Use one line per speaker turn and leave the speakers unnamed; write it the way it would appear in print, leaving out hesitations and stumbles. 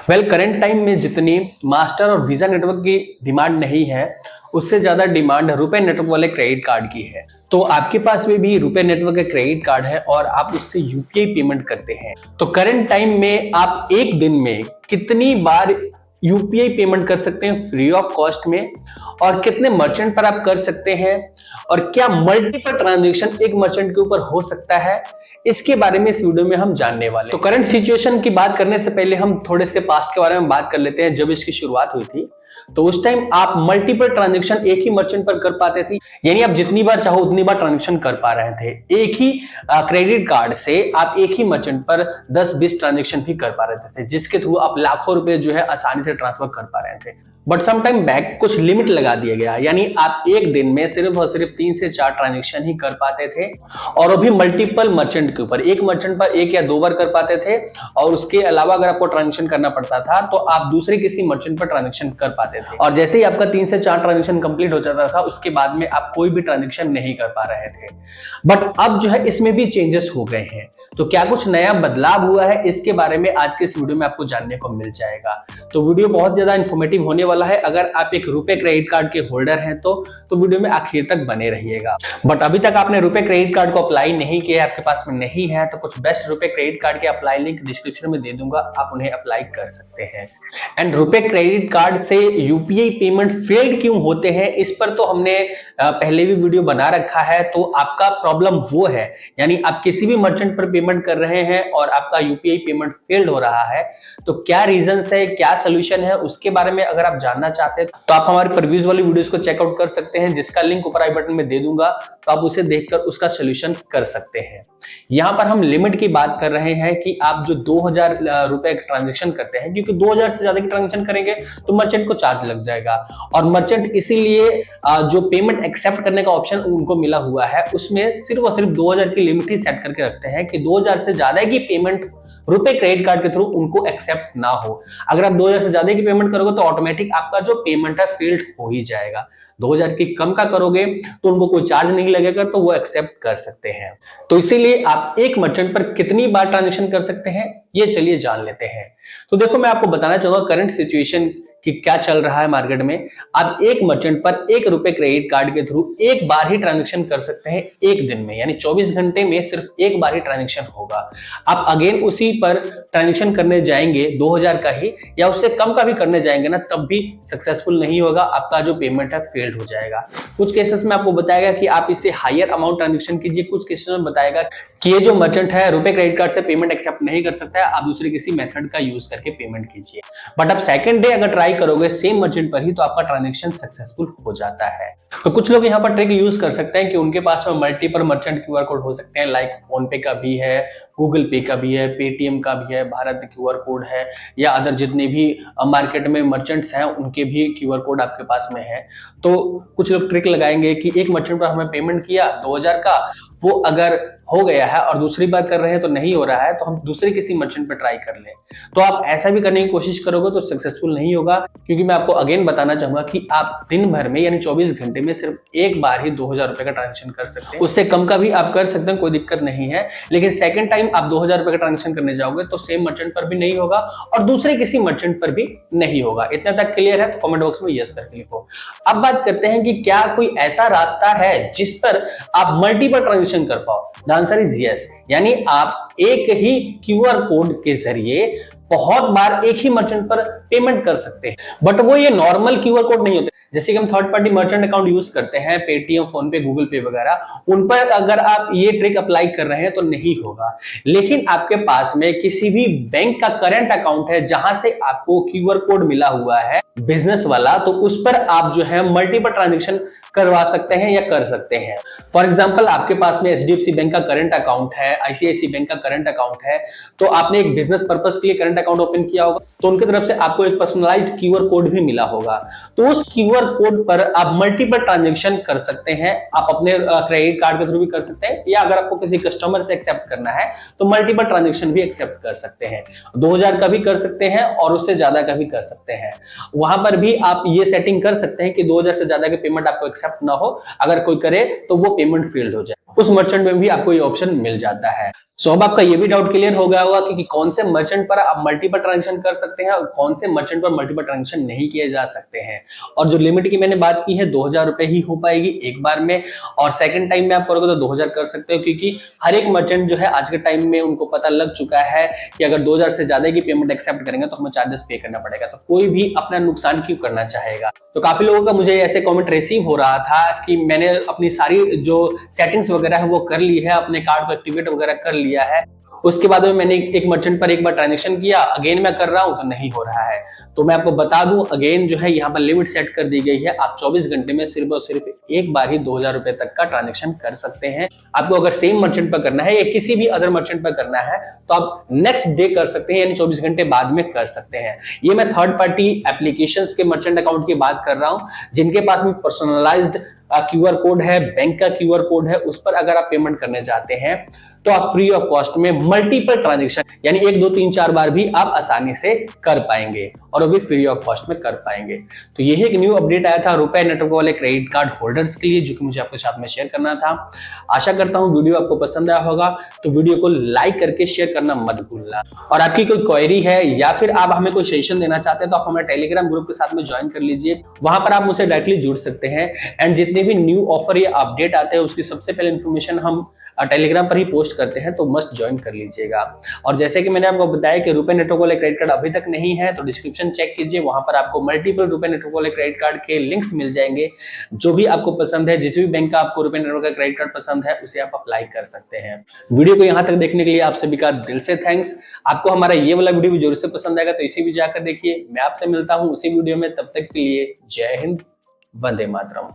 Current time में जितनी master और वीजा नेटवर्क की डिमांड नहीं है, उससे ज्यादा डिमांड रुपए नेटवर्क वाले क्रेडिट कार्ड की है। तो आपके पास में भी रुपए नेटवर्क का क्रेडिट कार्ड है और आप उससे यूपीआई पेमेंट करते हैं। तो करंट टाइम में आप एक दिन में कितनी बार यूपीआई पेमेंट कर सकते हैं फ्री ऑफ कॉस्ट में, और कितने मर्चेंट पर आप कर सकते हैं, और क्या मल्टीपल ट्रांजैक्शन एक मर्चेंट के ऊपर हो सकता है, इसके बारे में इस वीडियो में हम जानने वाले हैं। तो करंट सिचुएशन की बात करने से पहले हम थोड़े से पास्ट के बारे में बात कर लेते हैं। जब इसकी शुरुआत हुई थी तो उस टाइम आप मल्टीपल ट्रांजैक्शन एक ही मर्चेंट पर कर पाते थे, यानी आप जितनी बार चाहो उतनी बार ट्रांजैक्शन कर पा रहे थे। एक ही क्रेडिट कार्ड से आप एक ही मर्चेंट पर 10-20 ट्रांजैक्शन भी कर पा रहे थे, जिसके थ्रू आप लाखों रुपए जो है आसानी से ट्रांसफर कर पा रहे थे। बट सम टाइम बैक कुछ लिमिट लगा दिया गया, यानी आप एक दिन में सिर्फ और सिर्फ 3 से 4 ट्रांजैक्शन ही कर पाते थे, और वो भी मल्टीपल मर्चेंट के ऊपर। एक मर्चेंट पर 1 या 2 बार कर पाते थे, और उसके अलावा अगर आपको ट्रांजैक्शन करना पड़ता था तो आप दूसरे किसी मर्चेंट पर ट्रांजैक्शन कर पाते थे। और जैसे ही आपका 3 से 4 ट्रांजैक्शन कंप्लीट हो जाता था, उसके बाद में आप कोई भी ट्रांजैक्शन नहीं कर पा रहे थे। बट अब जो है इसमें भी चेंजेस हो गए हैं। तो क्या कुछ नया बदलाव हुआ है, इसके बारे में आज के इस वीडियो में आपको जानने को मिल जाएगा। तो वीडियो बहुत ज्यादा इंफॉर्मेटिव होने वाला है। अगर आप एक रुपए क्रेडिट कार्ड के होल्डर हैं तो वीडियो में आखिर तक बने रहिएगा। बट अभी तक आपने रुपए क्रेडिट कार्ड को अप्लाई नहीं किया, आपके पास में नहीं है, तो कुछ बेस्ट रुपए क्रेडिट कार्ड के अप्लाई लिंक डिस्क्रिप्शन में दे दूंगा, आप उन्हें अप्लाई कर सकते हैं। एंड रुपए क्रेडिट कार्ड से यूपीआई पेमेंट फेल्ड क्यों होते हैं, इस पर तो हमने पहले भी वीडियो बना रखा है। तो आपका प्रॉब्लम वो है, यानी आप किसी भी मर्चेंट पर पेमेंट कर रहे हैं और आपका यूपीआई पेमेंट फेल्ड हो रहा है, तो क्या रीजंस है, क्या सोल्यूशन है, उसके बारे में अगर आप जानना चाहते हैं तो आप हमारे प्रीवियस वाली वीडियोस को चेकआउट कर सकते हैं, जिसका लिंक ऊपर आई बटन में दे दूंगा, तो आप उसे देखकर उसका सोल्यूशन कर सकते हैं। यहां पर हम लिमिट की बात कर रहे हैं कि आप जो 2000 रुपए ट्रांजेक्शन करते हैं, क्योंकि 2000 से ज्यादा की ट्रांजेक्शन करेंगे तो मर्चेंट को चार्ज लग जाएगा। और मर्चेंट इसीलिए जो पेमेंट एक्सेप्ट करने का ऑप्शन उनको मिला हुआ है, उसमें सिर्फ और सिर्फ 2000 की लिमिट ही सेट करके रखते हैं कि 2000 से ज्यादा की पेमेंट रुपए क्रेडिट कार्ड के थ्रू उनको एक्सेप्ट ना हो। अगर आप 2000 से ज्यादा की पेमेंट करोगे तो ऑटोमेटिक आपका जो पेमेंट है फेल्ड हो ही जाएगा। 2000 की कम का करोगे तो उनको कोई चार्ज नहीं लगेगा, तो वो एक्सेप्ट कर सकते हैं। तो इसीलिए आप एक मर्चेंट पर कितनी बार ट्रांजैक्शन कर सकते हैं, ये चलिए जान लेते हैं। तो देखो, मैं आपको बताना चाहूंगा करंट सिचुएशन कि क्या चल रहा है मार्केट में। आप एक मर्चेंट पर 1 रुपए क्रेडिट कार्ड के थ्रू एक बार ही ट्रांजैक्शन कर सकते हैं एक दिन में, यानी 24 घंटे में सिर्फ एक बार ही ट्रांजैक्शन होगा। आप अगेन उसी पर ट्रांजैक्शन करने जाएंगे 2000 का ही या उससे कम का भी करने जाएंगे ना, तब भी सक्सेसफुल नहीं होगा, आपका जो पेमेंट है फेल्ड हो जाएगा। कुछ केसेस में आपको बताएगा कि आप इससे हायर अमाउंट ट्रांजैक्शन कीजिए, कुछ केसेस में बताएगा कि ये जो मर्चेंट है रुपए क्रेडिट कार्ड से पेमेंट एक्सेप्ट नहीं कर सकता है, आप दूसरे किसी मेथड का यूज करके पेमेंट कीजिए। बट आप सेकंड डे अगर ट्राई करोगे सेम मर्चेंट पर ही, तो आपका ट्रांजैक्शन सक्सेसफुल हो जाता है। तो कुछ लोग यहाँ पर ट्रिक यूज कर सकते हैं कि उनके पास में मल्टीपल मर्चेंट क्यूआर कोड हो सकते हैं, लाइक फोन पे का भी है, गूगल पे का भी है, पेटीएम का भी है, भारत क्यूआर कोड है, या अदर जितने भी मार्केट में मर्चेंट्स हैं उनके भी क्यूआर कोड आपके पास में है। तो कुछ लोग ट्रिक लगाएंगे कि एक मर्चेंट पर हमें पेमेंट किया 2000 का, वो अगर हो गया है और दूसरी बार कर रहे हैं तो नहीं हो रहा है, तो हम दूसरे किसी मर्चेंट पर ट्राई कर लें। तो आप ऐसा भी करने की कोशिश करोगे तो सक्सेसफुल नहीं होगा, क्योंकि मैं आपको अगेन बताना चाहूंगा कि आप दिन भर में यानी 24 घंटे में सिर्फ एक बार ही 2000 रुपए का ट्रांजेक्शन कर सकते हैं। उससे कम का भी आप कर सकते हैं, कोई दिक्कत नहीं है। लेकिन सेकंड टाइम आप 2000 रुपए का ट्रांजेक्शन करने जाओगे तो सेम मर्चेंट पर भी नहीं होगा और दूसरे किसी मर्चेंट पर भी नहीं होगा। इतना तक क्लियर है? तो कमेंट बॉक्स में यस करके लिखो। अब बात करते हैं कि क्या कोई ऐसा रास्ता है जिस पर आप मल्टीपल ट्रांजेक्शन कर पाओ। द आंसर इज यस, यानी आप एक ही क्यूआर कोड के जरिए बहुत बार एक ही मर्चेंट पर पेमेंट कर सकते हैं। बट वो ये नॉर्मल क्यूआर कोड नहीं होते, जैसे कि हम third party merchant account use करते हैं, पेटीएम, फोन पे, गूगल पे वगैरह, उन पर अगर आप ये ट्रिक अप्लाई कर रहे हैं तो नहीं होगा। लेकिन आपके पास में किसी भी बैंक का करंट अकाउंट है जहां से आपको क्यूआर कोड मिला हुआ है बिजनेस वाला, तो उस पर आप जो है मल्टीपल ट्रांजैक्शन करवा सकते हैं या कर सकते हैं। फॉर एग्जांपल, आपके पास में एचडीएफसी बैंक का करंट अकाउंट है, आईसीआईसीआई बैंक का करंट अकाउंट है, तो आपने एक बिजनेस पर्पस के लिए करंट अकाउंट ओपन किया होगा, तो उनकी तरफ से आपको एक पर्सनलाइज्ड क्यूआर कोड भी मिला होगा। तो उस क्यूआर कोड पर आप मल्टीपल ट्रांजैक्शन कर सकते हैं। आप अपने क्रेडिट कार्ड के थ्रू भी कर सकते हैं, या अगर आपको किसी कस्टमर से एक्सेप्ट करना है तो मल्टीपल ट्रांजैक्शन भी एक्सेप्ट कर सकते हैं। 2000 का भी कर सकते हैं और उससे ज्यादा का भी कर सकते हैं। वहां पर भी आप ये सेटिंग कर सकते हैं कि 2000 से ज्यादा की पेमेंट आपको एक्सेप्ट ना हो, अगर कोई करे तो वो पेमेंट फेल्ड हो जाए। उस मर्चेंट में भी आपको ये ऑप्शन मिल जाता है। सो अब आपका ये भी डाउट क्लियर हो गया होगा कि कौन से मर्चेंट पर आप मल्टीपल ट्रांजेक्शन कर सकते हैं और कौन से मर्चेंट पर मल्टीपल ट्रांजेक्शन नहीं किए जा सकते हैं। और जो लिमिट की मैंने बात की है 2000 रुपए ही हो पाएगी एक बार में, और सेकंड टाइम में आप करोगे तो 2000 कर सकते हो, क्योंकि हर एक मर्चेंट जो है आज के टाइम में उनको पता लग चुका है कि अगर 2000 से ज्यादा की पेमेंट एक्सेप्ट करेंगे तो हमें चार्जेस पे करना पड़ेगा। तो कोई भी अपना नुकसान क्यों करना चाहेगा। तो काफी लोगों का मुझे ऐसे कमेंट रिसीव हो रहा था कि मैंने अपनी सारी जो सेटिंग्स वगैरह है वो कर ली है, अपने कार्ड को एक्टिवेट वगैरह कर लिया है, उसके बाद में मैंने एक मर्चेंट पर एक बार ट्रांजेक्शन किया, अगेन मैं कर रहा हूं तो नहीं हो रहा है। तो मैं आपको बता दूं अगेन जो है यहाँ पर लिमिट सेट कर दी गई है, आप 24 घंटे में सिर्फ और सिर्फ एक बार ही 2000 रुपए तक का ट्रांजेक्शन कर सकते हैं। आपको अगर सेम मर्चेंट पर करना है या किसी भी अदर मर्चेंट पर करना है तो आप नेक्स्ट डे कर सकते हैं, यानी 24 घंटे बाद में कर सकते हैं। ये मैं थर्ड पार्टी एप्लीकेशंस के मर्चेंट अकाउंट की बात कर रहा हूं, जिनके पास में पर्सनलाइज्ड क्यूआर कोड है, बैंक का क्यूआर कोड है, उस पर अगर आप पेमेंट करने जाते हैं तो आप फ्री ऑफ कॉस्ट में मल्टीपल ट्रांजैक्शन यानी 1 2 3 4 बार भी आप आसानी से कर पाएंगे और वो भी फ्री ऑफ कॉस्ट में कर पाएंगे। तो यही एक न्यू अपडेट आया था रुपए नेटवर्क वाले क्रेडिट कार्ड होल्डर्स के लिए, जो कि मुझे आपके साथ में शेयर करना था। आशा करता हूं वीडियो आपको पसंद आया होगा, तो वीडियो को लाइक करके शेयर करना मत भूलना। और आपकी कोई क्वेरी है या फिर आप हमें कोई सजेशन देना चाहते हैं तो आप हमारे टेलीग्राम ग्रुप के साथ में ज्वाइन कर लीजिए, वहां पर आप मुझसे डायरेक्टली जुड़ सकते हैं। एंड जितने भी न्यू ऑफर या अपडेट आते हैं उसकी सबसे पहले इन्फॉर्मेशन हम टेलीग्राम पर ही पोस्ट करते हैं, तो मस्ट ज्वाइन कर लीजिएगा। और जैसे कि मैंने आपको बताया कि रुपए नेटवर्क वाले क्रेडिट कार्ड अभी तक नहीं है तो डिस्क्रिप्शन चेक कीजिए, वहां पर आपको मल्टीपल रुपए नेटवर्क वाले क्रेडिट कार्ड के लिंक्स मिल जाएंगे। जो भी आपको पसंद है, जिस भी बैंक का आपको रुपए नेटवर्क का क्रेडिट कार्ड पसंद है उसे आप अप्लाई कर सकते हैं। वीडियो को यहां तक देखने के लिए आप सभी का दिल से थैंक्स। आपको हमारा ये वाला वीडियो भी जरूर से पसंद आएगा तो इसे भी जाकर देखिए। मैं आपसे मिलता हूं उसी वीडियो में, तब तक के लिए जय हिंद, वंदे मातरम।